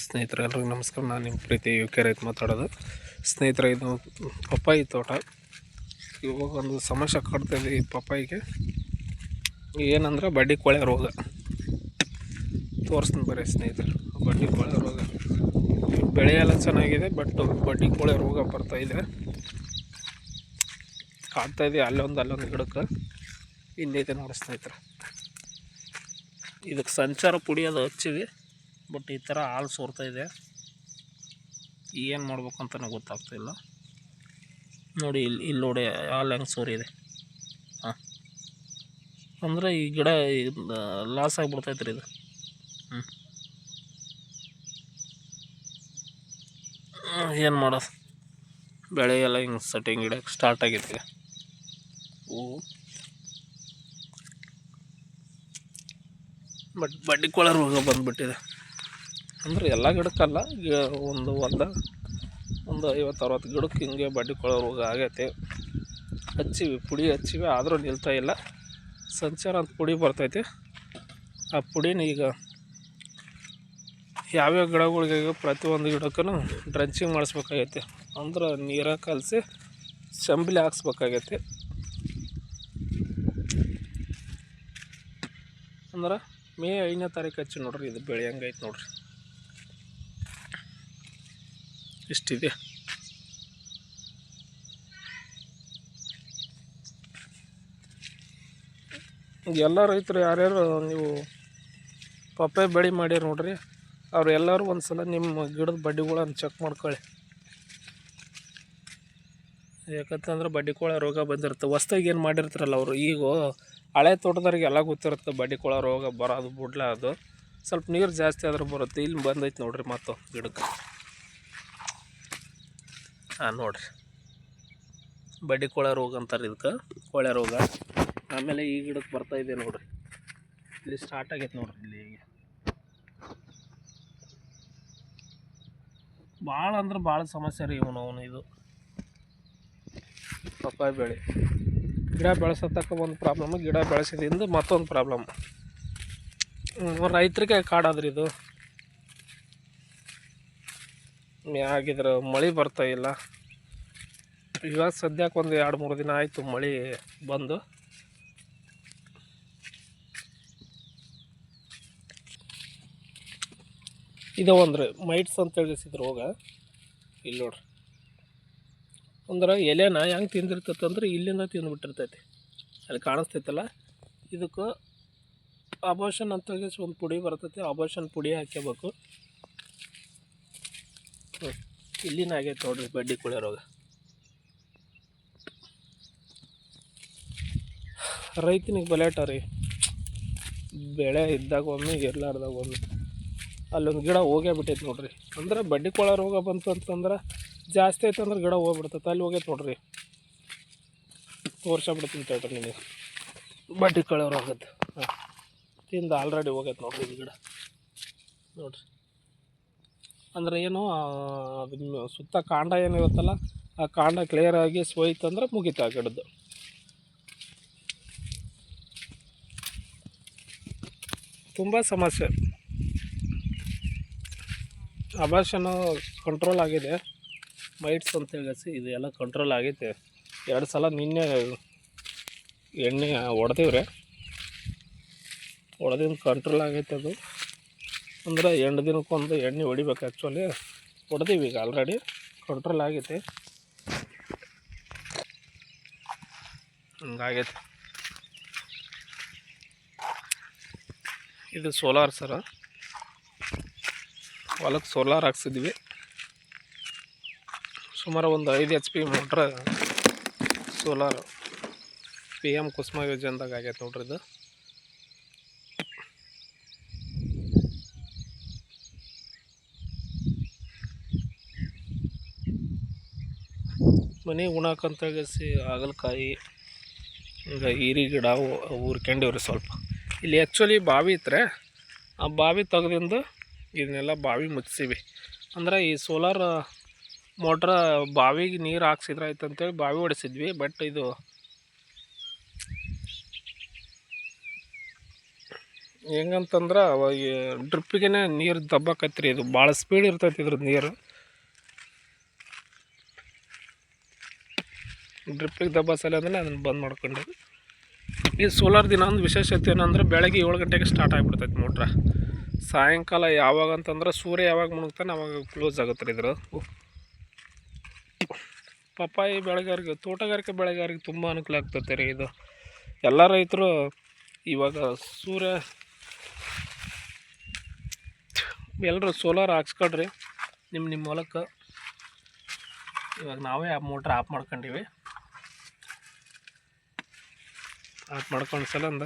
ಸ್ನೇಹಿತರೆ ಎಲ್ರಿಗೂ ನಮಸ್ಕಾರ. ನಾನು ನಿಮ್ಮ ಪ್ರೀತಿ UK ರೈತ ಮಾತಾಡೋದು. ಸ್ನೇಹಿತರೆ, ಇದು ಪಪ್ಪಾಯಿ ತೋಟ. ಇವಾಗ ಒಂದು ಸಮಸ್ಯೆ ಕಾಡ್ತಾಯಿದೆ ಈ ಪಪ್ಪಾಯಿಗೆ. ಏನಂದ್ರೆ ಬಡ್ಡಿ ಕೊಳೆ ರೋಗ. ತೋರಿಸ್ತೀನಿ ಬರ್ರಿ ಸ್ನೇಹಿತರೆ. ಬಡ್ಡಿ ಕೊಳೆ ರೋಗ, ಬೆಳೆ ಎಲ್ಲ ಚೆನ್ನಾಗಿದೆ, ಬಟ್ ಬಡ್ಡಿ ಕೊಳೆ ರೋಗ ಬರ್ತಾಯಿದೆ, ಕಾಡ್ತಾಯಿದೆ. ಅಲ್ಲೊಂದು ಗಿಡಕ್ಕೆ ಇಲ್ಲಿದೆ ನೋಡಿ ಸ್ನೇಹಿತರೆ. ಇದಕ್ಕೆ ಸಂಚಾರ ಪುಡಿ ಅದು ಹಚ್ಚಿದೆ, ಬಟ್ ಈ ಥರ ಹಾಲು ಸೋರ್ತಾಯಿದೆ. ಏನು ಮಾಡ್ಬೇಕು ಅಂತಲೇ ಗೊತ್ತಾಗ್ತಾಯಿಲ್ಲ ನೋಡಿ. ಇಲ್ಲಿ ನೋಡಿ ಹಾಲು ಹೆಂಗೆ ಸೋರಿದೆ. ಹಾಂ, ಅಂದರೆ ಈ ಗಿಡ ಲಾಸ್ ಆಗಿಬಿಡ್ತೈತೆ ರೀ ಇದು. ಏನು ಮಾಡೋದು, ಬೆಳೆ ಎಲ್ಲ ಹಿಂಗೆ ಸೆಟ್ಟಿಂಗ್ ಗಿಡಕ್ಕೆ ಸ್ಟಾರ್ಟ್ ಆಗೈತಿ. ಬಟ್ ಬಡ್ಡಿ ಕೊಳೆ ರೋಗ ಬಂದುಬಿಟ್ಟಿದೆ. ಅಂದರೆ ಎಲ್ಲ ಗಿಡಕ್ಕಲ್ಲ, ಒಂದು 50-60 ಗಿಡಕ್ಕೆ ಹಿಂಗೆ ಬಡ್ಡಿ ಕೊಳೆ ರೋಗ ಆಗೈತೆ. ಪುಡಿ ಹಚ್ಚಿವಿ, ಆದರೂ ನಿಲ್ತಾ ಇಲ್ಲ. ಸಂಚಾರ ಅಂತ ಪುಡಿ ಬರ್ತೈತೆ. ಆ ಪುಡಿನ ಈಗ ಯಾವ್ಯಾವ ಗಿಡಗಳಿಗೆ ಪ್ರತಿಯೊಂದು ಗಿಡಕ್ಕೂ ಡ್ರಂಚಿಂಗ್ ಮಾಡಿಸ್ಬೇಕಾಗೈತೆ. ಅಂದ್ರೆ ನೀರಾಗ ಕಲಸಿ ಚಂಬಲಿ ಹಾಕ್ಸ್ಬೇಕಾಗೈತೆ. ಅಂದ್ರೆ ಮೇ 5ನೇ ತಾರೀಕು ಹಚ್ಚಿ ನೋಡ್ರಿ. ಇದು ಬೆಳೆ ಹೆಂಗೈತೆ ನೋಡ್ರಿ, ಇಷ್ಟಿದೆ. ಎಲ್ಲ ರೈತರು ಯಾರ್ಯಾರು ನೀವು ಪಪ್ಪಾಯಿ ಬೆಳೆ ಮಾಡ್ಯಾರ ನೋಡ್ರಿ, ಅವ್ರು ಎಲ್ಲರೂ ಒಂದು ಸಲ ನಿಮ್ಮ ಗಿಡದ ಬಡ್ಡಿಗಳನ್ನು ಚೆಕ್ ಮಾಡ್ಕೊಳ್ಳಿ. ಯಾಕಂತಂದ್ರೆ ಬಡ್ಡಿ ಕೊಳೆ ರೋಗ ಬಂದಿರುತ್ತೆ. ಹೊಸ್ದಾಗಿ ಏನು ಮಾಡಿರ್ತಾರಲ್ಲ ಅವರು, ಈಗ ಹಳೆ ತೋಟದವ್ರಿಗೆ ಎಲ್ಲ ಗೊತ್ತಿರುತ್ತೆ ಬಡ್ಡಿ ಕೊಳೆ ರೋಗ ಬರೋದು ಬಿಡ್ಲ. ಅದು ಸ್ವಲ್ಪ ನೀರು ಜಾಸ್ತಿ ಆದ್ರೆ ಬರುತ್ತೆ. ಇಲ್ಲಿ ಬಂದೈತೆ ನೋಡ್ರಿ ಮತ್ತು ಗಿಡಕ್ಕೆ. ಹಾಂ ನೋಡ್ರಿ, ಬಡ್ಡಿ ಕೊಳೆ ರೋಗ ಅಂತಾರೆ ಇದಕ್ಕೆ, ಕೊಳೆ ರೋಗ. ಆಮೇಲೆ ಈ ಗಿಡಕ್ಕೆ ಬರ್ತಾಯಿದೆ ನೋಡ್ರಿ, ಇಲ್ಲಿ ಸ್ಟಾರ್ಟ್ ಆಗೈತೆ ನೋಡ್ರಿ. ಇಲ್ಲಿ ಈಗ ಭಾಳ ಅಂದ್ರೆ ಭಾಳ ಸಮಸ್ಯೆ ರೀ ಅವನು. ಇದು ಪಪ್ಪಾಯಿ ಬೆಳೆ ಗಿಡ ಬೆಳೆಸತಕ್ಕ ಒಂದು ಪ್ರಾಬ್ಲಮ್, ಗಿಡ ಬೆಳೆಸಿದಿಂದ ಮತ್ತೊಂದು ಪ್ರಾಬ್ಲಮ್. ರೈತರಿಗೆ ಕಾಡಾದ್ರಿ ಇದು. ಮ್ಯಾಗಿದ್ರೆ ಮಳೆ ಬರ್ತಾಯಿಲ್ಲ. ಇವಾಗ ಸದ್ಯಕ್ಕೆ ಒಂದು 2-3 ದಿನ ಆಯಿತು ಮಳೆ ಬಂದು. ಇದು ಅಂದ್ರೆ ಮೈಟ್ಸ್ ಅಂತ ಹೇಳಿಸಿದ್ರು ರೋಗ. ಇಲ್ಲಿ ನೋಡ್ರಿ, ಅಂದ್ರೆ ಎಲೆನ ಹೆಂಗೆ ತಿಂದಿರ್ತೈತೆ ಅಂದ್ರೆ ಇಲ್ಲಿಂದ ತಿಂದುಬಿಟ್ಟಿರ್ತೈತಿ. ಅಲ್ಲಿ ಕಾಣಿಸ್ತೈತಲ್ಲ, ಇದಕ್ಕೆ ಅಬೋಷನ್ ಅಂತ ಹೇಳಿ ಒಂದು ಪುಡಿ ಬರ್ತೈತಿ. ಅಬೋಷನ್ ಪುಡಿ ಹಾಕ್ಕೋಬೇಕು. ಇಲ್ಲಿನ ಆಗೈತೆ ನೋಡ್ರಿ ಬಡ್ಡಿ ಕೊಳೆ ರೋಗ. ರೈತನಿಗೆ ಬಲೇಟ ರೀ, ಬೆಳೆ ಇದ್ದಾಗ ಒಮ್ಮೆ, ಇರ್ಲಾರ್ದಾಗ ಒಮ್ಮೆ. ಅಲ್ಲೊಂದು ಗಿಡ ಹೋಗೇ ಬಿಟ್ಟೈತೆ ನೋಡ್ರಿ. ಅಂದ್ರೆ ಬಡ್ಡಿ ಕೊಳೆ ರೋಗ ಬಂತು ಅಂತಂದ್ರೆ ಜಾಸ್ತಿ ಆಯ್ತು ಅಂದ್ರೆ ಗಿಡ ಹೋಗ್ಬಿಡ್ತೈತೆ. ಅಲ್ಲಿ ಹೋಗೈತೆ ನೋಡ್ರಿ, ತೋರ್ಸಬಿಡ್ತೀನಿ ತೋಟ್ರಿ ನಿಮಗೆ ಬಡ್ಡಿ ಕೊಳೆ ರೋಗದ್ದು. ಹಾಂ, ತಿಂದು ಆಲ್ರೆಡಿ ಹೋಗೈತೆ ನೋಡ್ರಿ ಇದು ಗಿಡ ನೋಡ್ರಿ. ಅಂದ್ರೆ ಏನು, ಅದನ್ನ ಸುತ್ತ ಕಾಂಡ ಏನಿರುತ್ತಲ್ಲ, ಆ ಕಾಂಡ ಕ್ಲಿಯರಾಗಿ ಸೋಯ್ತಂದ್ರೆ ಮುಗೀತು ಆ ಗಿಡದ್ದು. ತುಂಬ ಸಮಸ್ಯೆ. ಅಬಾಷನು ಕಂಟ್ರೋಲ್ ಆಗಿದೆ, ಮೈಟ್ಸ್ ಅಂತ ಹೇಳಿಸಿ ಇದು ಎಲ್ಲ ಕಂಟ್ರೋಲ್ ಆಗೈತೆ. 2 ಸಲ ನಿನ್ನೆ ಎಣ್ಣೆ ಹೊಡೆದಿವ್ರೆ, ಹೊಡೆದಿಂದ ಕಂಟ್ರೋಲ್ ಆಗೈತೆ ಅದು. ಅಂದ್ರೆ 2 ದಿನಕ್ಕೊಂದು ಎಣ್ಣೆ ಹೊಡಿಬೇಕು. ಆ್ಯಕ್ಚುಲಿ ಹೊಡೆದೀವಿ, ಈಗ ಆಲ್ರೆಡಿ ಕಂಟ್ರೋಲ್ ಆಗೈತೆ. ಹಿಂಗಾಗೈತೆ. ಇದು ಸೋಲಾರ್ ಸರ, ಹೊಲಕ್ಕೆ ಸೋಲಾರ್ ಹಾಕ್ಸಿದ್ವಿ. ಸುಮಾರು ಒಂದು 5 HP ಮೋಟ್ರ್ ಸೋಲಾರ್ PM ಕುಸುಮ ಯೋಜನೆದಾಗ ಆಗೈತೆ ನೋಡ್ರಿ ಇದು. ಮನೆ ಉಣಾಕಂತೇಳಿಸಿ ಹಾಗಲಕಾಯಿ, ಈಗ ಹೀರಿ ಗಿಡ ಊರ್ಕೊಂಡಿವ್ರಿ ಸ್ವಲ್ಪ. ಇಲ್ಲಿ ಆ್ಯಕ್ಚುಲಿ ಬಾವಿ ಇತ್ತರೆ, ಆ ಬಾವಿ ತೆಗೆದಿಂದ ಇದನ್ನೆಲ್ಲ ಬಾವಿ ಮುಚ್ಚಿವಿ. ಅಂದ್ರೆ ಈ ಸೋಲಾರ್ ಮೋಟ್ರ ಬಾವಿಗೆ ನೀರು ಹಾಕ್ಸಿದ್ರೆ ಆಯ್ತು ಅಂತೇಳಿ ಬಾವಿ ಹೊಡೆಸಿದ್ವಿ. ಬಟ್ ಇದು ಹೆಂಗಂತಂದ್ರೆ ಅವಾಗ ಡ್ರಿಪ್ಪಿಗೆ ನೀರು ದಬ್ಬಾಕತ್ರಿ. ಇದು ಭಾಳ ಸ್ಪೀಡ್ ಇರ್ತೈತಿ ಇದ್ರದ್ದು ನೀರು. ಡ್ರಿಪ್ಪಿಗೆ ದಬ್ಬಾಸಲ್ಲ ಅಂದರೆ ಅದನ್ನು ಬಂದ್ ಮಾಡ್ಕೊಂಡ್ರಿ. ಈ ಸೋಲಾರ್ ದಿನ ಒಂದು ವಿಶೇಷತೆ ಏನಂದ್ರೆ ಬೆಳಗ್ಗೆ 7 ಗಂಟೆಗೆ ಸ್ಟಾರ್ಟ್ ಆಗಿಬಿಡ್ತೈತೆ ಮೋಟ್ರ. ಸಾಯಂಕಾಲ ಯಾವಾಗ ಅಂತಂದ್ರೆ ಸೂರ್ಯ ಯಾವಾಗ ಮುಳುಗ್ತಾನೆ ಅವಾಗ ಕ್ಲೋಸ್ ಆಗುತ್ತೆ ರೀ ಇದ್ರ. ಪಪ್ಪಾಯಿ ಬೆಳೆಗಾರಿಗೆ, ತೋಟಗಾರಿಕೆ ಬೆಳೆಗಾರಿಗೆ ತುಂಬ ಅನುಕೂಲ ಆಗ್ತೈತೆ ರೀ ಇದು. ಎಲ್ಲ ರೈತರು ಇವಾಗ ಎಲ್ಲರೂ ಸೋಲಾರ್ ಹಾಕ್ಸ್ಕೊಳ್ರಿ ನಿಮ್ಮ ಹೊಲಕ್ಕೆ. ಇವಾಗ ನಾವೇ ಆ ಮೋಟ್ರ್ ಆಫ್ ಮಾಡ್ಕೊಂಡಿವಿ. ಆಫ್ ಮಾಡ್ಕೊಂಡು ಸಲಂದ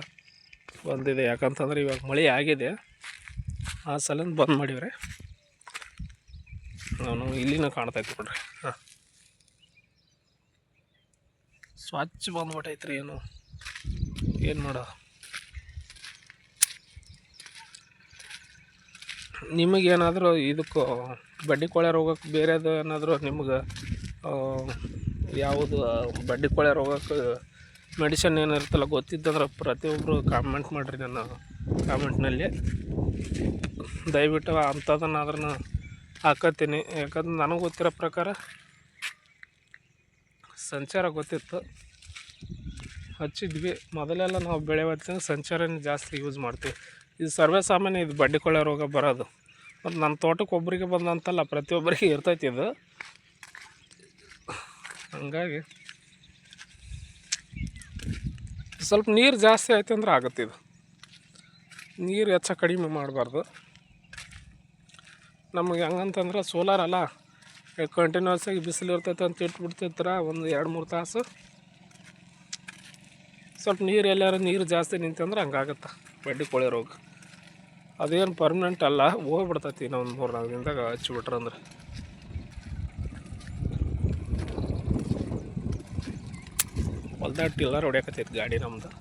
ಬಂದಿದೆ. ಯಾಕಂತಂದ್ರೆ ಇವಾಗ ಮಳೆ ಆಗಿದೆ, ಆ ಸಲಂದ ಬಂದ್ ಮಾಡಿವ್ರೆ. ನಾನು ಇಲ್ಲಿನ ಕಾಣ್ತೈತೆ ನೋಡ್ರಿ. ಹಾಂ, ಸ್ವಚ್ಛ ಬಂದ್ಬಿಟ್ಟೈತ್ರಿ. ಏನು ಮಾಡೋ. ನಿಮಗೇನಾದರೂ ಇದಕ್ಕೆ ಬಡ್ಡಿ ಕೊಳೆ ರೋಗಕ್ಕೆ ಬೇರೆದು ಏನಾದರೂ ನಿಮ್ಗೆ ಯಾವುದು ಬಡ್ಡಿ ಕೊಳೆ ರೋಗಕ್ಕೆ ಮೆಡಿಸಿನ್ ಏನಿರುತ್ತಲ್ಲ ಗೊತ್ತಿದ್ದಂದ್ರೆ ಪ್ರತಿಯೊಬ್ಬರು ಕಾಮೆಂಟ್ ಮಾಡಿರಿ ನನ್ನ ಕಾಮೆಂಟ್ನಲ್ಲಿ. ದಯವಿಟ್ಟು ಅಂಥದನ್ನಾದ್ರೂ ಹಾಕತ್ತೀನಿ. ಯಾಕಂದ್ರೆ ನನಗೆ ಗೊತ್ತಿರೋ ಪ್ರಕಾರ ಸಂಚಾರ ಗೊತ್ತಿತ್ತು, ಹಚ್ಚಿದ್ವಿ. ಮೊದಲೆಲ್ಲ ನಾವು ಬೆಳೆ ಹೊತ್ತಿನ ಸಂಚಾರನೇ ಜಾಸ್ತಿ ಯೂಸ್ ಮಾಡ್ತೀವಿ. ಇದು ಸರ್ವೇ ಸಾಮಾನ್ಯ, ಇದು ಬಡ್ಡಿ ಕೊಳ್ಳೆ ರೋಗ ಬರೋದು. ಮತ್ತು ನನ್ನ ತೋಟಕ್ಕೆ ಒಬ್ಬರಿಗೆ ಬಂದಂತಲ್ಲ, ಪ್ರತಿಯೊಬ್ಬರಿಗೆ ಇರ್ತೈತಿ ಇದು. ಹಂಗಾಗಿ ಸ್ವಲ್ಪ ನೀರು ಜಾಸ್ತಿ ಆಯ್ತು ಅಂದ್ರೆ ಆಗುತ್ತೆ. ಇದು ನೀರು ಹೆಚ್ಚ ಕಡಿಮೆ ಮಾಡಬಾರ್ದು. ನಮಗೆ ಹಂಗಂತಂದ್ರೆ ಸೋಲಾರ್ ಅಲ್ಲ, ಕಂಟಿನ್ಯೂಸ್ ಆಗಿ ಬಿಸಿಲು ಇರ್ತೈತೆ ಅಂತ ಇಟ್ಬಿಡ್ತಿರ್ತಾರೆ ಒಂದು 2-3 ತಾಸು. ಸ್ವಲ್ಪ ನೀರು ಎಲ್ಲಾರು ನೀರು ಜಾಸ್ತಿ ನಿಂತಂದ್ರೆ ಹಂಗಾಗತ್ತೆ ಬಡ್ಡಿ ಕೊಳೆ ರೋಗ. ಅದೇನು ಪರ್ಮನೆಂಟ್ ಅಲ್ಲ, ಹೋಗ್ಬಿಡ್ತೈತಿ ಇನ್ನೊಂದು 3-4 ದಿನದಾಗ ಹಚ್ಚಿಬಿಟ್ರಂದ್ರೆ. ಹೊಲ್ದಾಗ ಟಿಲ್ಲರ್ ಹೊಡ್ಯಾಕತ್ತೈತಿ ಗಾಡಿ ನಮ್ದು.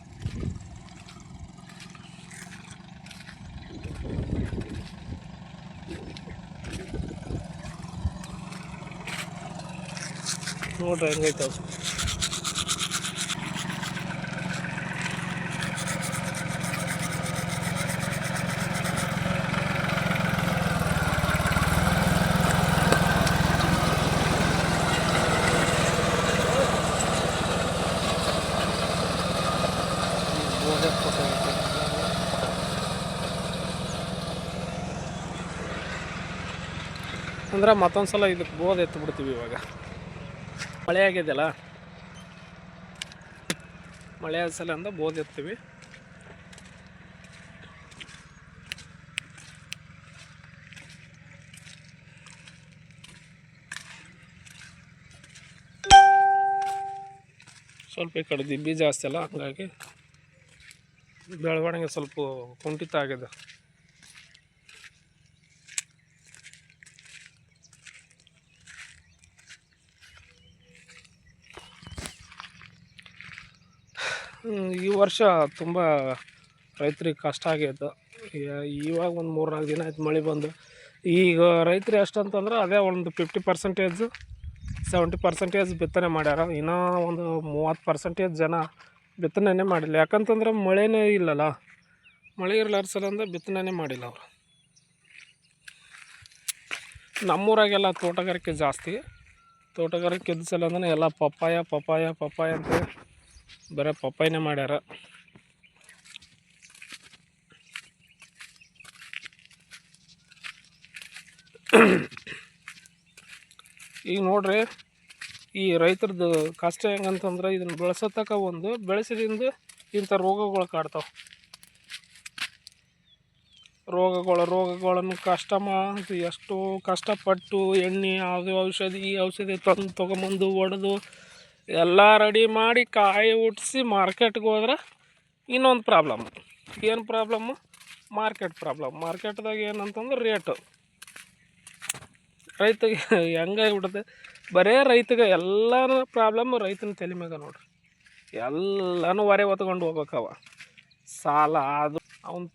ನೋಡ್ರಿ ಹೆಂಗೈತೆ ಅದು. ಅಂದ್ರೆ ಮತ್ತೊಂದು ಸಲ ಇದಕ್ಕೆ ಬೋದ್ ಎತ್ತು ಬಿಡ್ತೀವಿ. ಇವಾಗ ಮಳೆ ಆಗಿದೆಯಲ್ಲ, ಮಳೆ ಆದ ಸಲ ಅಂದ ಬೋದ್ ಎತ್ತೀವಿ. ಸ್ವಲ್ಪ ಈ ಕಡೆ ದಿಬ್ಬಿ ಜಾಸ್ತಿ ಅಲ್ಲ, ಹಂಗಾಗಿ ಬೆಳವಣಿಗೆ ಸ್ವಲ್ಪ ಕುಂಠಿತ ಆಗಿದೆ. ಈ ವರ್ಷ ತುಂಬ ರೈತರಿಗೆ ಕಷ್ಟ ಆಗೈತೆ. ಇವಾಗ ಒಂದು 3-4 ದಿನ ಆಯ್ತು ಮಳೆ ಬಂದು. ಈಗ ರೈತರು ಎಷ್ಟಂತಂದ್ರೆ ಅದೇ ಒಂದು 50%, 70% ಬಿತ್ತನೆ ಮಾಡ್ಯಾರ. ಇನ್ನೂ ಒಂದು 30% ಜನ ಬಿತ್ತನೆ ಮಾಡಿಲ್ಲ. ಯಾಕಂತಂದ್ರೆ ಮಳೆನೇ ಇಲ್ಲಲ್ಲ, ಮಳೆ ಇರಲಾರ ಸಲಿಂದ ಬಿತ್ತನೆ ಮಾಡಿಲ್ಲ ಅವರು. ನಮ್ಮೂರಾಗೆಲ್ಲ ತೋಟಗಾರಿಕೆ ಜಾಸ್ತಿ. ತೋಟಗಾರಿಕೆ ಇದ್ದ ಸಲಿಂದನೇ ಎಲ್ಲ ಪಪ್ಪಾಯ ಅಂತ ಬರೀ ಪಪ್ಪಾಯನೇ ಮಾಡ್ಯಾರ. ಈಗ ನೋಡ್ರಿ, ಈ ರೈತರದ್ದು ಕಷ್ಟ ಹೆಂಗಂತಂದ್ರೆ ಇದನ್ನು ಬೆಳೆಸತಕ್ಕ ಒಂದು ಬೆಳೆಸಿದಿಂದ ಇಂಥ ರೋಗಗಳು ಕಾಡ್ತಾವೆ. ರೋಗಗಳನ್ನು ಎಷ್ಟು ಕಷ್ಟಪಟ್ಟು ಎಣ್ಣೆ ಅದು ಔಷಧಿ ಈ ಔಷಧಿ ತಂದು ತೊಗೊಂಬಂದು ಹೊಡೆದು ಎಲ್ಲ ರೆಡಿ ಮಾಡಿ ಕಾಯಿ ಹುಟ್ಟಿಸಿ ಮಾರ್ಕೆಟ್ಗೆ ಹೋದ್ರೆ ಇನ್ನೊಂದು ಪ್ರಾಬ್ಲಮ್ಮು. ಏನು ಪ್ರಾಬ್ಲಮ್ಮು? Market problem. ಮಾರ್ಕೆಟ್ದಾಗ ಏನಂತಂದ್ರೆ ರೇಟು. ರೈತಗೆ ಹೆಂಗಾಗಿಬಿಡುತ್ತೆ, ಬರೇ ರೈತಗೆ ಎಲ್ಲನೂ ಪ್ರಾಬ್ಲಮ್ಮು ರೈತನ ತಲೆ ಮ್ಯಾಗ ನೋಡ್ರಿ. ಎಲ್ಲನೂ ಹೊರೆ ಹೊತ್ಕೊಂಡು ಹೋಗ್ಬೇಕವ. ಸಾಲ ಅದು ಅವನ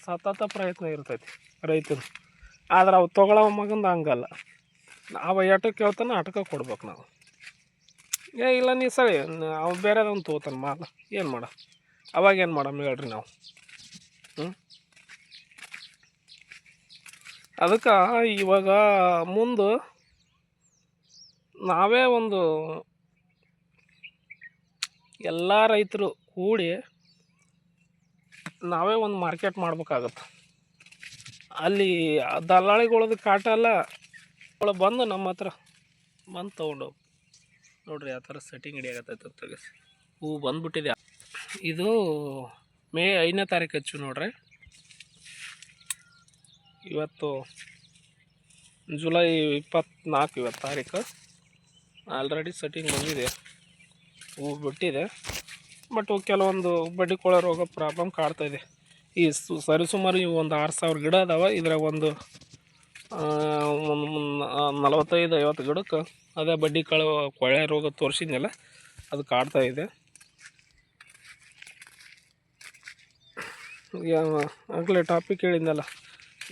ಸತತ ಪ್ರಯತ್ನ ಇರ್ತೈತಿ ರೈತನ. ಆದ್ರೆ ಅವು ತೊಗೊಳೋ ಮಗಂದು ಹಂಗಲ್ಲ. ನಾವು ಎಟಕ್ಕೆ ಹೇಳ್ತಾನೆ ಅಟಕ್ಕೆ ಕೊಡ್ಬೇಕು ನಾವು. ಇಲ್ಲ ನೀ ಸರಿ ಅವ್ನು ಬೇರೆದವ್ನು ತೊಗೋತಾನೆ ಮಾಲ, ಏನು ಮಾಡ? ಅವಾಗೇನು ಮಾಡಮ್ಮ ಹೇಳ್ರಿ ನಾವು? ಅದಕ್ಕೆ ಇವಾಗ ಮುಂದೆ ನಾವೇ ಒಂದು ಎಲ್ಲ ರೈತರು ಕೂಡಿ ನಾವೇ ಒಂದು ಮಾರ್ಕೆಟ್ ಮಾಡ್ಬೇಕಾಗತ್ತೆ. ಅಲ್ಲಿ ದಲ್ಲಾಳಿಗಳದ್ದು ಕಾಟ ಎಲ್ಲ ಬಂದು ನಮ್ಮ ಹತ್ರ ಬಂದು ತೊಗೊಂಡು ನೋಡ್ರಿ ಯಾವ ಥರ ಸೆಟ್ಟಿಂಗ್ ಹಿಡಿಯಾಗತ್ತೈತೆ ತೆಗಿಸಿ ಹೂವು ಬಂದುಬಿಟ್ಟಿದೆ. ಇದು ಮೇ 5ನೇ ತಾರೀಕು ಹಚ್ಚು ನೋಡ್ರಿ. ಇವತ್ತು ಜುಲೈ 24 ಇವತ್ತು ತಾರೀಕು. ಆಲ್ರೆಡಿ ಸೆಟ್ಟಿಂಗ್ ಬಂದಿದೆ, ಹೂವು ಬಿಟ್ಟಿದೆ. ಬಟ್ ಕೆಲವೊಂದು ಬಡ್ಡಿ ಕೊಳ ರೋಗ ಪ್ರಾಬ್ಲಮ್ ಕಾಡ್ತಾಯಿದೆ. ಈ ಸರಿಸುಮಾರು ಇವು ಒಂದು 6000 ಗಿಡ ಅದಾವೆ. ಇದ್ರಾಗ ಒಂದು 45-50 ಗಿಡಕ್ಕೆ ಅದೇ ಬಡ್ಡಿ ಕೊಳೆ ರೋಗ ತೋರಿಸಿದ್ನಲ್ಲ, ಅದು ಕಾಡ್ತಾಯಿದೆ. ಆಗಲೇ ಟಾಪಿಕ್ ಹೇಳಿದ್ನಲ್ಲ,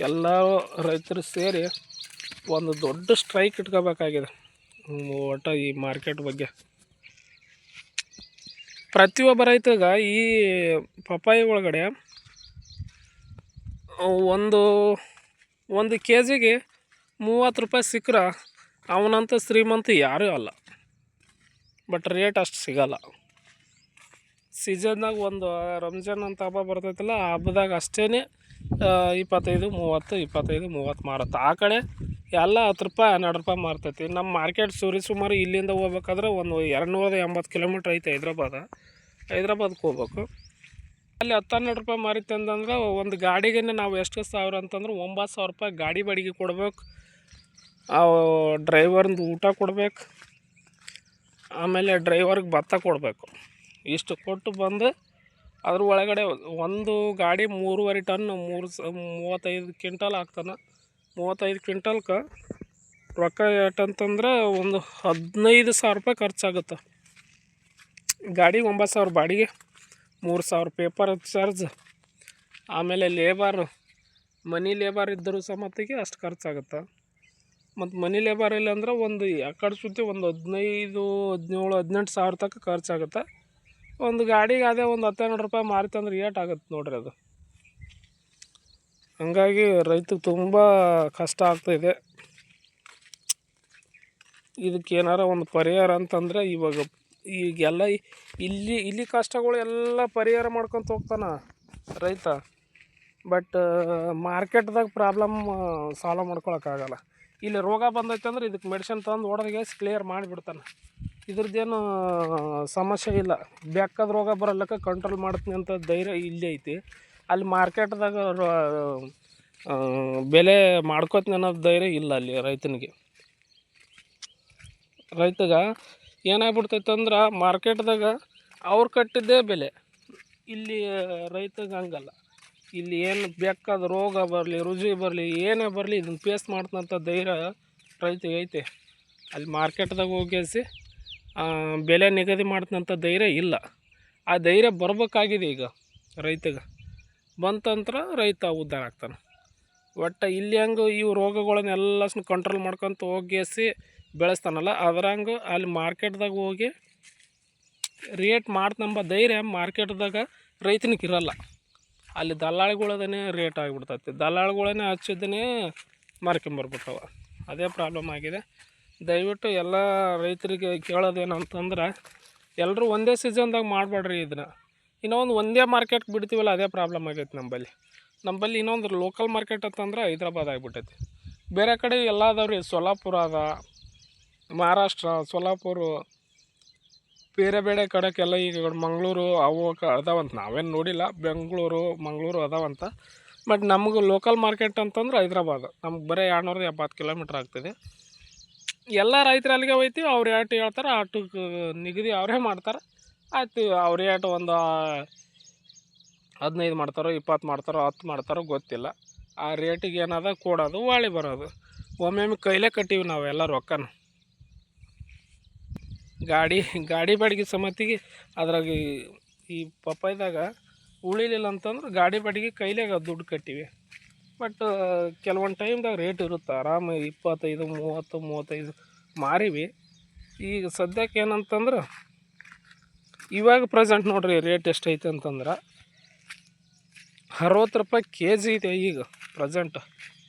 ಎಲ್ಲ ರೈತರು ಸೇರಿ ಒಂದು ದೊಡ್ಡ ಸ್ಟ್ರೈಕ್ ಇಟ್ಕೋಬೇಕಾಗಿದೆ ಒಟ್ಟು ಈ ಮಾರ್ಕೆಟ್ ಬಗ್ಗೆ. ಪ್ರತಿಯೊಬ್ಬ ರೈತರಿಗೆ ಈ ಪಪ್ಪಾಯಿ ಒಳಗಡೆ ಒಂದು ಕೆ ಜಿಗೆ 30 ರೂಪಾಯಿ ಸಿಕ್ಕರೆ ಅವನಂತ ಶ್ರೀಮಂತ ಯಾರೂ ಅಲ್ಲ. ಬಟ್ ರೇಟ್ ಅಷ್ಟು ಸಿಗೋಲ್ಲ. ಸೀಸನ್ನಾಗ ಒಂದು ರಂಜಾನ್ ಅಂತ ಹಬ್ಬ ಬರ್ತೈತಲ್ಲ, ಆ ಹಬ್ಬದಾಗ ಅಷ್ಟೇ 25-30 ಮಾರುತ್ತೆ. ಆ ಕಡೆ ಎಲ್ಲ 10 ರೂಪಾಯಿ 12 ರೂಪಾಯಿ ಮಾರ್ತೈತಿ. ನಮ್ಮ ಮಾರ್ಕೆಟ್ ಸುಮಾರು ಇಲ್ಲಿಂದ ಹೋಗ್ಬೇಕಾದ್ರೆ ಒಂದು 280 ಕಿಲೋಮೀಟ್ರ್ ಐತೆ ಹೈದ್ರಾಬಾದ್ಗೆ ಹೋಗ್ಬೇಕು. ಅಲ್ಲಿ 10-12 ರೂಪಾಯಿ ಮಾರಿತ್ತು ಅಂತಂದ್ರೆ ಒಂದು ಗಾಡಿಗೆ ನಾವು ಎಷ್ಟು ಸಾವಿರ ಅಂತಂದ್ರೆ 9,000 ರೂಪಾಯಿ ಗಾಡಿ ಬಾಡಿಗೆ ಕೊಡ್ಬೇಕು. ಡ್ರೈವರ್ದು ಊಟ ಕೊಡ್ಬೇಕು, ಆಮೇಲೆ ಡ್ರೈವರ್ಗೆ ಭತ್ತ ಕೊಡಬೇಕು. ಇಷ್ಟು ಕೊಟ್ಟು ಬಂದು ಅದ್ರ ಒಳಗಡೆ ಒಂದು ಗಾಡಿ 3.5 ಟನ್ 35 ಕ್ವಿಂಟಲ್ ಆಗ್ತಾನೆ. 35 ಕ್ವಿಂಟಲ್ಗೆ ರೊಕ್ಕ ಎಷ್ಟಂತಂದ್ರೆ ಒಂದು 15,000 ರೂಪಾಯಿ ಖರ್ಚಾಗುತ್ತೆ. ಗಾಡಿ 9,000 ಬಾಡಿಗೆ, 3,000 ಪೇಪರ್ ಚಾರ್ಜ್, ಆಮೇಲೆ ಮನಿ ಲೇಬರ್ ಇದ್ದರೂ ಸಮೇತಿಗೆ ಅಷ್ಟು ಖರ್ಚಾಗುತ್ತೆ. ಮತ್ತು ಮನಿ ಲೇಬರ್ ಇಲ್ಲ ಅಂದ್ರೆ ಒಂದು ಆ ಕಡೆ ಸುತ್ತಿ ಒಂದು 15-17-18 ಸಾವಿರ ತನಕ ಖರ್ಚಾಗುತ್ತೆ. ಒಂದು ಗಾಡಿಗೆ ಅದೇ ಒಂದು 10-12 ರೂಪಾಯಿ ಮಾರಿತಂದ್ರೆ ಏಟಾಗುತ್ತೆ ನೋಡ್ರಿ ಅದು. ಹಂಗಾಗಿ ರೈತಗೆ ತುಂಬ ಕಷ್ಟ ಆಗ್ತಾಯಿದೆ. ಇದಕ್ಕೇನಾರ ಒಂದು ಪರಿಹಾರ ಅಂತಂದರೆ ಈಗೆಲ್ಲ ಇಲ್ಲಿ ಕಷ್ಟಗಳು ಎಲ್ಲ ಪರಿಹಾರ ಮಾಡ್ಕೊತ ಹೋಗ್ತಾನೆ ರೈತ. ಬಟ್ ಮಾರ್ಕೆಟ್ದಾಗ ಪ್ರಾಬ್ಲಮ್ ಸಾಲ್ವ್ ಮಾಡ್ಕೊಳಕ್ಕಾಗಲ್ಲ. ಇಲ್ಲಿ ರೋಗ ಬಂದೈತೆ ಅಂದ್ರೆ ಇದಕ್ಕೆ ಮೆಡಿಸಿನ್ ತಂದು ಹೊಡೆದಾಗೆ ಕ್ಲಿಯರ್ ಮಾಡಿಬಿಡ್ತಾನೆ. ಇದ್ರದ್ದೇನು ಸಮಸ್ಯೆ ಇಲ್ಲ. ಬೆಕ್ಕದ ರೋಗ ಬರಲ್ಲಕ್ಕೆ ಕಂಟ್ರೋಲ್ ಮಾಡ್ತೀನಿ ಅಂತ ಧೈರ್ಯ ಇಲ್ಲೇ ಐತಿ. ಅಲ್ಲಿ ಮಾರ್ಕೆಟ್ದಾಗ ಬೆಲೆ ಮಾಡ್ಕೋತೀನಿ ಅನ್ನೋದು ಧೈರ್ಯ ಇಲ್ಲ ಅಲ್ಲಿ ರೈತನಿಗೆ. ರೈತಗೆ ಏನಾಗ್ಬಿಡ್ತೈತೆ ಅಂದ್ರೆ ಮಾರ್ಕೆಟ್ದಾಗ ಅವ್ರು ಕಟ್ಟಿದ್ದೇ ಬೆಲೆ. ಇಲ್ಲಿ ರೈತಗೆ ಹಂಗಲ್ಲ. ಇಲ್ಲಿ ಏನು ಬೆಕ್ಕದ ರೋಗ ಬರಲಿ, ರುಜಿ ಬರಲಿ, ಏನೇ ಬರಲಿ ಇದನ್ನು ಫೇಸ್ ಮಾಡ್ತಂಥ ಧೈರ್ಯ ರೈತಗೆ ಐತೆ. ಅಲ್ಲಿ ಮಾರ್ಕೆಟ್ದಾಗ ಹೋಗಿಸಿ ಬೆಲೆ ನಿಗದಿ ಮಾಡ್ತಂಥ ಧೈರ್ಯ ಇಲ್ಲ. ಆ ಧೈರ್ಯ ಬರ್ಬೇಕಾಗಿದೆ ಈಗ ರೈತಗೆ. ಬಂತಂತ್ರ ರೈತ ಉದ್ಧಾರ ಆಗ್ತಾನೆ. ಒಟ್ಟು ಇಲ್ಲಿ ಹಂಗೆ ಇವು ರೋಗಗಳನ್ನೆಲ್ಲ ಕಂಟ್ರೋಲ್ ಮಾಡ್ಕೊತ ಹೋಗಿಸಿ ಬೆಳೆಸ್ತಾನಲ್ಲ, ಅದ್ರಂಗೆ ಅಲ್ಲಿ ಮಾರ್ಕೆಟ್ದಾಗ ಹೋಗಿ ರೇಟ್ ಮಾಡ್ತಂಬ ಧೈರ್ಯ ಮಾರ್ಕೆಟ್ದಾಗ ರೈತನಿಗೆ ಇರಲ್ಲ. ಅಲ್ಲಿ ದಲ್ಲಾಳಿಗಳದೇ ರೇಟ್ ಆಗಿಬಿಡ್ತೈತಿ. ದಲ್ಲಾಳಿಗಳೇ ಹಚ್ಚಿದ್ದನೇ ಮಾರ್ಕೊಂಬರ್ಬಿಟ್ಟವ. ಅದೇ ಪ್ರಾಬ್ಲಮ್ ಆಗಿದೆ. ದಯವಿಟ್ಟು ಎಲ್ಲ ರೈತರಿಗೆ ಕೇಳೋದೇನಂತಂದ್ರೆ, ಎಲ್ಲರೂ ಒಂದೇ ಸೀಸನ್ದಾಗ ಮಾಡಬೇಡ್ರಿ ಇದನ್ನು. ಒಂದೇ ಮಾರ್ಕೆಟ್ಗೆ ಬಿಡ್ತೀವಲ್ಲ, ಅದೇ ಪ್ರಾಬ್ಲಮ್ ಆಗೈತೆ ನಂಬಲ್ಲಿ. ಇನ್ನೊಂದು ಲೋಕಲ್ ಮಾರ್ಕೆಟ್ ಅಂತಂದ್ರೆ ಹೈದ್ರಾಬಾದ್ ಆಗಿಬಿಟ್ಟೈತಿ. ಬೇರೆ ಕಡೆ ಎಲ್ಲ ಅದಾವ್ರಿ. ಸೊಲ್ಲಾಪುರ ಅದ, ಮಹಾರಾಷ್ಟ್ರ, ಸೊಲ್ಲಾಪುರ, ಬೇರೆ ಕಡೆಗೆಲ್ಲ ಈಗ ಮಂಗಳೂರು ಅವು ಅದಾವಂತ. ನಾವೇನು ನೋಡಿಲ್ಲ. ಬೆಂಗಳೂರು, ಮಂಗಳೂರು ಅದಾವಂತ. ಬಟ್ ನಮಗೆ ಲೋಕಲ್ ಮಾರ್ಕೆಟ್ ಅಂತಂದ್ರೆ ಹೈದ್ರಾಬಾದ್. ನಮ್ಗೆ ಬರೀ 270 ಕಿಲೋಮೀಟ್ರ್ ಆಗ್ತದೆ. ಎಲ್ಲ ರೈತರು ಅಲ್ಲಿಗೆ ಹೋಗ್ತೀವಿ. ಅವ್ರು ಏಟು ಹೇಳ್ತಾರೆ ಆಟಕ್ಕೆ ನಿಗದಿ ಅವರೇ ಮಾಡ್ತಾರೆ. ಆಯ್ತು, ಅವ್ರು ಏಟು ಒಂದು 15 ಮಾಡ್ತಾರೋ, 20 ಮಾಡ್ತಾರೋ, 10 ಮಾಡ್ತಾರೋ ಗೊತ್ತಿಲ್ಲ. ಆ ರೇಟಿಗೆ ಏನದ ಕೊಡೋದು, ಹೊಳ್ಳಿ ಬರೋದು. ಒಮ್ಮೊಮ್ಮೆ ಕೈಲೇ ಕಟ್ಟಿವಿ ನಾವೆಲ್ಲ ರೊಕ್ಕನ. ಗಾಡಿ ಬಾಡಿಗೆ ಸಮೇತಿಗೆ ಅದ್ರಾಗ ಈ ಪಪ್ಪಾಯಿದಾಗ ಉಳಿಲಿಲ್ಲ ಅಂತಂದ್ರೆ ಗಾಡಿ ಬಾಡಿಗೆ ಕೈಲೇ ದುಡ್ಡು ಕಟ್ಟಿವಿ. ಬಟ್ ಕೆಲವೊಂದು ಟೈಮ್ದಾಗ ರೇಟ್ ಇರುತ್ತೆ. ಆರಾಮ 25, 30, 35 ಮಾರಿವಿ. ಈಗ ಸದ್ಯಕ್ಕೆ ಏನಂತಂದ್ರೆ ಇವಾಗ ಪ್ರೆಸೆಂಟ್ ನೋಡ್ರಿ ರೇಟ್ ಎಷ್ಟೈತೆ ಅಂತಂದ್ರೆ 60 ರೂಪಾಯಿ ಕೆ ಜಿ ಇದೆ ಈಗ ಪ್ರೆಸೆಂಟ್.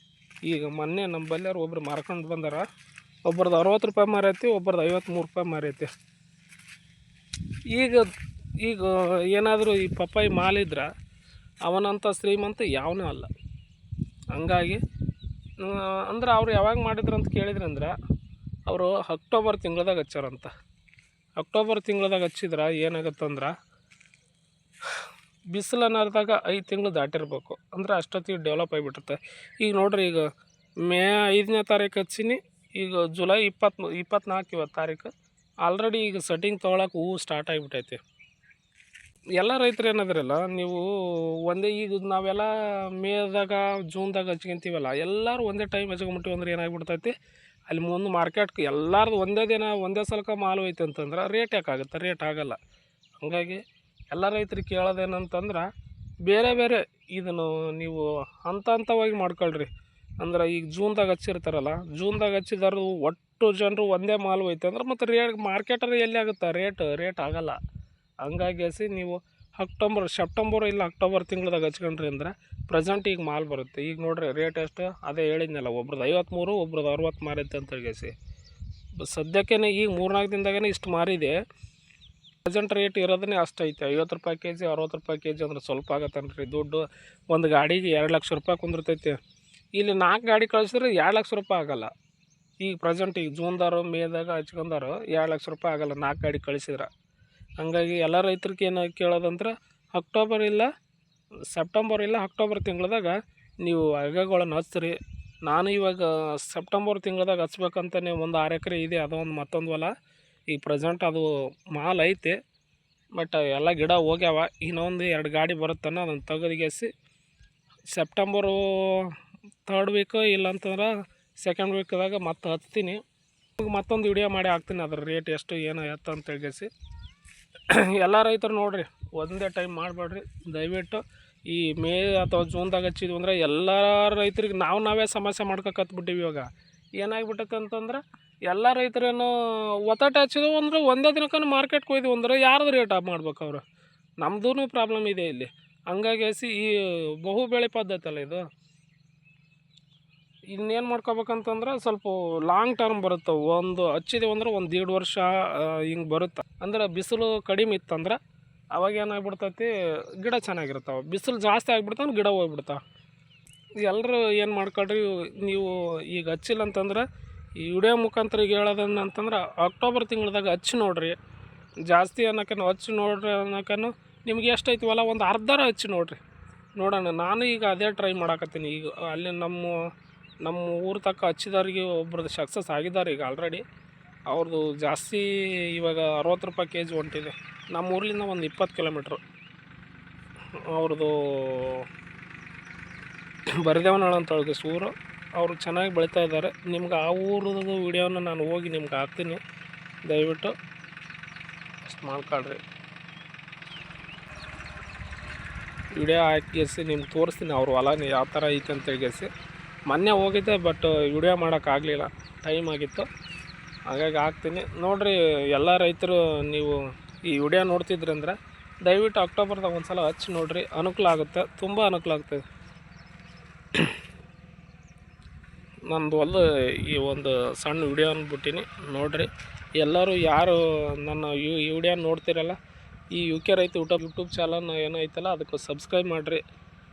ಈಗ ಮೊನ್ನೆ ನಮ್ಮ ಬಲ್ಯಾರು ಒಬ್ರು ಮಾರ್ಕೊಂಡು ಬಂದಾರ. ಒಬ್ರದ್ದು 60 ರೂಪಾಯಿ ಮಾರೈತಿ, ಒಬ್ರದ್ದು 53 ರೂಪಾಯಿ ಮಾರೈತಿ. ಈಗ ಈಗ ಏನಾದರೂ ಈ ಪಪ್ಪಾಯಿ ಮಾಲಿದ್ರೆ ಅವನಂಥ ಶ್ರೀಮಂತ ಯಾವನೂ ಅಲ್ಲ. ಹಂಗಾಗಿ ಅಂದ್ರೆ ಅವ್ರು ಯಾವಾಗ ಮಾಡಿದ್ರು ಅಂತ ಕೇಳಿದ್ರಂದ್ರೆ ಅವರು ಅಕ್ಟೋಬರ್ ತಿಂಗಳದಾಗ ಹಚ್ಚಾರಂತ. ಅಕ್ಟೋಬರ್ ತಿಂಗಳದಾಗ ಹಚ್ಚಿದ್ರೆ ಏನಾಗುತ್ತಂದ್ರೆ ಬಿಸಿಲು ಅನ್ನೋದಾಗ 5 ತಿಂಗಳು ದಾಟಿರ್ಬೇಕು. ಅಂದ್ರೆ ಅಷ್ಟೊತ್ತಿಗೆ ಡೆವಲಪ್ ಆಗಿಬಿಟ್ಟಿರುತ್ತೆ. ಈಗ ನೋಡ್ರಿ, ಈಗ ಮೇ 5ನೇ ತಾರೀಕು ಹಚ್ಚಿನಿ, ಈಗ ಜುಲೈ 24 ಇವತ್ತು ತಾರೀಕು. ಆಲ್ರೆಡಿ ಈಗ ಸೆಟ್ಟಿಂಗ್ ತೊಗೊಳಕ್ಕೆ ಹೂವು ಸ್ಟಾರ್ಟ್ ಆಗಿಬಿಟ್ಟೈತಿ. ಎಲ್ಲ ರೈತರು ಏನಾದ್ರಲ್ಲ, ನೀವು ಒಂದೇ ಈಗ ನಾವೆಲ್ಲ ಮೇದಾಗ ಜೂನ್ದಾಗ ಹಚ್ಕೊಂತೀವಲ್ಲ, ಎಲ್ಲರೂ ಒಂದೇ ಟೈಮ್ ಹಚ್ಕೊಂಬಿಟ್ಟಿವಿ ಅಂದ್ರೆ ಏನಾಗ್ಬಿಡ್ತೈತಿ, ಅಲ್ಲಿ ಮುಂದೆ ಮಾರ್ಕೆಟ್ಗೆ ಎಲ್ಲರದು ಒಂದೇ ದಿನ ಒಂದೇ ಸಲಕ ಮಾಲು ಐತೆ ಅಂತಂದ್ರೆ ರೇಟ್ ಯಾಕಾಗುತ್ತೆ? ರೇಟ್ ಆಗೋಲ್ಲ. ಹಾಗಾಗಿ ಎಲ್ಲ ರೈತರಿಗೆ ಕೇಳೋದೇನಂತಂದ್ರೆ ಬೇರೆ ಬೇರೆ ಇದನ್ನು ನೀವು ಹಂತವಾಗಿ ಮಾಡ್ಕೊಳ್ರಿ. ಅಂದ್ರೆ ಈಗ ಜೂನ್ದಾಗ ಹಚ್ಚಿರ್ತಾರಲ್ಲ, ಜೂನ್ದಾಗ ಹಚ್ಚಿದಾರು ಒಟ್ಟು ಜನರು ಒಂದೇ ಮಾಲು ಐತೆ ಅಂದ್ರೆ ಮತ್ತು ಮಾರ್ಕೆಟಲ್ಲಿ ಎಲ್ಲಿ ಆಗುತ್ತೆ? ರೇಟ್ ಆಗೋಲ್ಲ. ಹಂಗಾಗಿ ನೀವು ಸೆಪ್ಟೆಂಬರ್ ಇಲ್ಲ ಅಕ್ಟೋಬರ್ ತಿಂಗಳದಾಗ ಹಚ್ಕೊಂಡ್ರಿ ಅಂದ್ರೆ ಪ್ರೆಸೆಂಟ್ ಈಗ ಮಾಲ್ ಬರುತ್ತೆ. ಈಗ ನೋಡ್ರಿ ರೇಟ್ ಎಷ್ಟು, ಅದೇ ಹೇಳಿದ್ನಲ್ಲ, ಒಬ್ರದ್ದು 53, ಒಬ್ರದ್ದು 60 ಮಾರೈತೆ ಅಂತ ಹೇಳಿ. ಸದ್ಯಕ್ಕೇ ಈಗ 3-4 ದಿನದಾಗೇ ಇಷ್ಟು ಮಾರಿದೆ. Present rate ಇರೋದನ್ನೇ ಅಷ್ಟೈತೆ. 50 ರೂಪಾಯಿ ಕೆ ಜಿ, 60 ರೂಪಾಯಿ ಕೆ ಜಿ ಅಂದ್ರೆ ಸ್ವಲ್ಪ ಆಗತ್ತನ್ರಿ ದುಡ್ಡು. ಒಂದು ಗಾಡಿಗೆ 2 ಲಕ್ಷ ರೂಪಾಯಿ ಕುಂದಿರ್ತೈತಿ. ಇಲ್ಲಿ 4 ಗಾಡಿ ಕಳಿಸಿದ್ರೆ 2 ಲಕ್ಷ ರೂಪಾಯಿ ಆಗೋಲ್ಲ. ಈಗ ಪ್ರೆಸೆಂಟ್ ಈಗ ಜೂನ್ದಾರು ಮೇದಾಗ ಹಚ್ಕೊಂಡಾರು 2 ಲಕ್ಷ ರೂಪಾಯಿ ಆಗೋಲ್ಲ 4 ಗಾಡಿ ಕಳಿಸಿದ್ರೆ. ಹಂಗಾಗಿ ಎಲ್ಲ ರೈತರಿಗೆ ಏನು ಕೇಳೋದಂದ್ರೆ ಸೆಪ್ಟೆಂಬರ್ ಇಲ್ಲ ಅಕ್ಟೋಬರ್ ತಿಂಗಳದಾಗ ನೀವು ಅಗಗಳನ್ನು ಹಚ್ಚಿರಿ. ನಾನು ಇವಾಗ ಸೆಪ್ಟೆಂಬರ್ ತಿಂಗಳದಾಗ ಹಚ್ಬೇಕಂತಲೇ ಒಂದು 6 ಎಕರೆ ಇದೆ, ಅದೊಂದು ಮತ್ತೊಂದು ಹೊಲ. ಈಗ ಪ್ರೆಸೆಂಟ್ ಅದು ಮಾಲ್ ಐತೆ, ಬಟ್ ಎಲ್ಲ ಗಿಡ ಹೋಗ್ಯಾವ. ಇನ್ನೊಂದು 2 ಗಾಡಿ ಬರುತ್ತಾನೆ, ಅದನ್ನು ತೆಗೆದಿಗೆಸಿ ಸೆಪ್ಟೆಂಬರು 3rd ವೀಕು ಇಲ್ಲಾಂತಂದ್ರೆ 2nd ವೀಕ್ದಾಗ ಮತ್ತೆ ಹಚ್ತೀನಿ. ಮತ್ತೊಂದು ವಿಡಿಯೋ ಮಾಡಿ ಹಾಕ್ತೀನಿ, ಅದ್ರ ರೇಟ್ ಎಷ್ಟು ಏನು ಎತ್ತ ಅಂತ ಹೇಳಿಸಿ. ಎಲ್ಲ ರೈತರು ನೋಡಿರಿ, ಒಂದೇ ಟೈಮ್ ಮಾಡಬೇಡ್ರಿ ದಯವಿಟ್ಟು. ಈ ಮೇ ಅಥವಾ ಜೂನ್ದಾಗ ಹಚ್ಚಿದ್ವಿ ಅಂದರೆ ಎಲ್ಲ ರೈತರಿಗೆ ನಾವೇ ಸಮಸ್ಯೆ ಮಾಡ್ಕೊಕತ್ಬಿಟ್ಟಿವಿ. ಇವಾಗ ಏನಾಗಿಬಿಟ್ಟೈತೆ ಅಂತಂದ್ರೆ ಎಲ್ಲ ರೈತರೇನು ಒತ್ತಟೆ ಹಚ್ಚಿದವು ಅಂದ್ರೆ ಒಂದೇ ದಿನಕ್ಕೆ ಮಾರ್ಕೆಟ್ಗೆ ಹೋಯ್ದು ಅಂದ್ರೆ ಯಾರ್ದು ರೇಟ್ ಮಾಡ್ಬೇಕು ಅವರು? ನಮ್ಮದೂ ಪ್ರಾಬ್ಲಮ್ ಇದೆ ಇಲ್ಲಿ. ಹಂಗಾಗಿ ಈ ಬಹು ಬೆಳೆ ಪದ್ಧತಿ ಅಲ್ಲ ಇದು. ಇನ್ನೇನು ಮಾಡ್ಕೋಬೇಕಂತಂದ್ರೆ ಸ್ವಲ್ಪ ಲಾಂಗ್ ಟರ್ಮ್ ಬರುತ್ತೆ. ಒಂದು ಹಚ್ಚಿದೆವು ಅಂದ್ರೆ 1-1.5 ವರ್ಷ ಹಿಂಗೆ ಬರುತ್ತೆ. ಅಂದ್ರೆ ಬಿಸಿಲು ಕಡಿಮೆ ಇತ್ತಂದ್ರೆ ಅವಾಗ ಏನಾಗ್ಬಿಡ್ತೈತಿ, ಗಿಡ ಚೆನ್ನಾಗಿರ್ತಾವೆ. ಬಿಸಿಲು ಜಾಸ್ತಿ ಆಗಿಬಿಡ್ತಾವೆ, ಗಿಡ ಹೋಗ್ಬಿಡ್ತಾವೆ. ಎಲ್ಲರೂ ಏನು ಮಾಡ್ಕೊಳ್ರಿ, ನೀವು ಈಗ ಹಚ್ಚಿಲ್ಲ ಅಂತಂದ್ರೆ ಈ ವಿಡಿಯೋ ಮುಖಾಂತರ ಈಗ ಹೇಳೋದಂತಂದ್ರೆ ಅಕ್ಟೋಬರ್ ತಿಂಗಳದಾಗ ಹಚ್ಚಿ ನೋಡಿರಿ. ಜಾಸ್ತಿ ಅನ್ನೋಕ್ಕೂ ಹಚ್ಚಿ ನೋಡ್ರಿ ಅನ್ನೋಕ್ಕೂ ನಿಮ್ಗೆ ಎಷ್ಟೈತಿ ಹೊಲ ಒಂದು ಅರ್ಧರ ಹಚ್ಚಿ ನೋಡೋಣ. ನಾನು ಈಗ ಅದೇ ಟ್ರೈ ಮಾಡಾಕತ್ತೀನಿ. ಈಗ ಅಲ್ಲಿ ನಮ್ಮ ಊರು ತಕ್ಕ ಹಚ್ಚಿದವ್ರಿಗೆ ಒಬ್ರದ್ದು ಸಕ್ಸಸ್ ಆಗಿದ್ದಾರೆ ಈಗ ಆಲ್ರೆಡಿ. ಅವ್ರದ್ದು ಜಾಸ್ತಿ ಇವಾಗ 60 ರೂಪಾಯಿ ಕೆ ಜಿ ಹೊಂಟಿದೆ. ನಮ್ಮ ಊರ್ಲಿಂದ ಒಂದು 20 ಕಿಲೋಮೀಟ್ರು. ಅವ್ರದ್ದು ಬರಿದೇವನಾಳು ಅಂತ ಹೇಳಿ ಊರು. ಅವರು ಚೆನ್ನಾಗಿ ಬೆಳೀತಾ ಇದ್ದಾರೆ. ನಿಮ್ಗೆ ಆ ಊರದ್ದು ವಿಡಿಯೋನ ನಾನು ಹೋಗಿ ನಿಮ್ಗೆ ಹಾಕ್ತೀನಿ, ದಯವಿಟ್ಟು ಅಷ್ಟು ಮಾಡ್ಕೊಳ್ರಿ. ವಿಡಿಯೋ ಹಾಕಿಸಿ ನಿಮ್ಗೆ ತೋರಿಸ್ತೀನಿ ಅವ್ರ ಹೊಲ ಯಾವ ಥರ ಐತೆ ಅಂತ ಹೇಳಿಸಿ. ಮೊನ್ನೆ ಹೋಗಿದ್ದೆ, ಬಟ್ ವಿಡಿಯೋ ಮಾಡೋಕ್ಕಾಗಲಿಲ್ಲ, ಟೈಮ್ ಆಗಿತ್ತು. ಹಾಗಾಗಿ ಹಾಕ್ತೀನಿ ನೋಡಿರಿ. ಎಲ್ಲ ರೈತರು ನೀವು ಈ ವಿಡಿಯೋ ನೋಡ್ತಿದ್ರಿ ಅಂದ್ರೆ ದಯವಿಟ್ಟು ಅಕ್ಟೋಬರ್ದಾಗ ಒಂದು ಸಲ ಹಚ್ಚಿ ನೋಡಿರಿ, ಅನುಕೂಲ ಆಗುತ್ತೆ, ತುಂಬ ಅನುಕೂಲ ಆಗ್ತದೆ. ನಂದು ಈ ಒಂದು ಸಣ್ಣ ವಿಡಿಯೋ ಅಂದ್ಬಿಟ್ಟಿನಿ ನೋಡಿರಿ. ಎಲ್ಲರೂ ಯಾರು ನನ್ನ ಈ ವಿಡಿಯೋ ನೋಡ್ತಿರಲ್ಲ, ಈ UK ರೈತ ಯೂಟ್ಯೂಬ್ ಚಾನಲ್ ಏನೈತಲ್ಲ ಅದಕ್ಕೆ ಸಬ್ಸ್ಕ್ರೈಬ್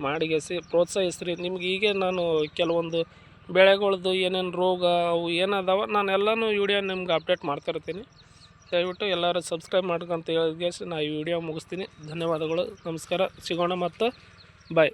ಮಾಡಿಗೆಸಿ ಪ್ರೋತ್ಸಾಹಿಸ್ರಿ. ನಿಮ್ಗೆ ಹೀಗೆ ನಾನು ಕೆಲವೊಂದು ಬೆಳೆಗಳದ್ದು ಏನೇನು ರೋಗ ಅವು ಏನದಾವ ನಾನೆಲ್ಲನೂ ವಿಡಿಯೋ ನಿಮ್ಗೆ ಅಪ್ಡೇಟ್ ಮಾಡ್ತಾಯಿರ್ತೀನಿ. ದಯವಿಟ್ಟು ಎಲ್ಲರೂ ಸಬ್ಸ್ಕ್ರೈಬ್ ಮಾಡ್ಕೊಂತ ಹೇಳಿಗೆಸಿ ನಾನು ಈ ವಿಡಿಯೋ ಮುಗಿಸ್ತೀನಿ. ಧನ್ಯವಾದಗಳು, ನಮಸ್ಕಾರ, ಸಿಗೋಣ ಮತ್ತು ಬಾಯ್.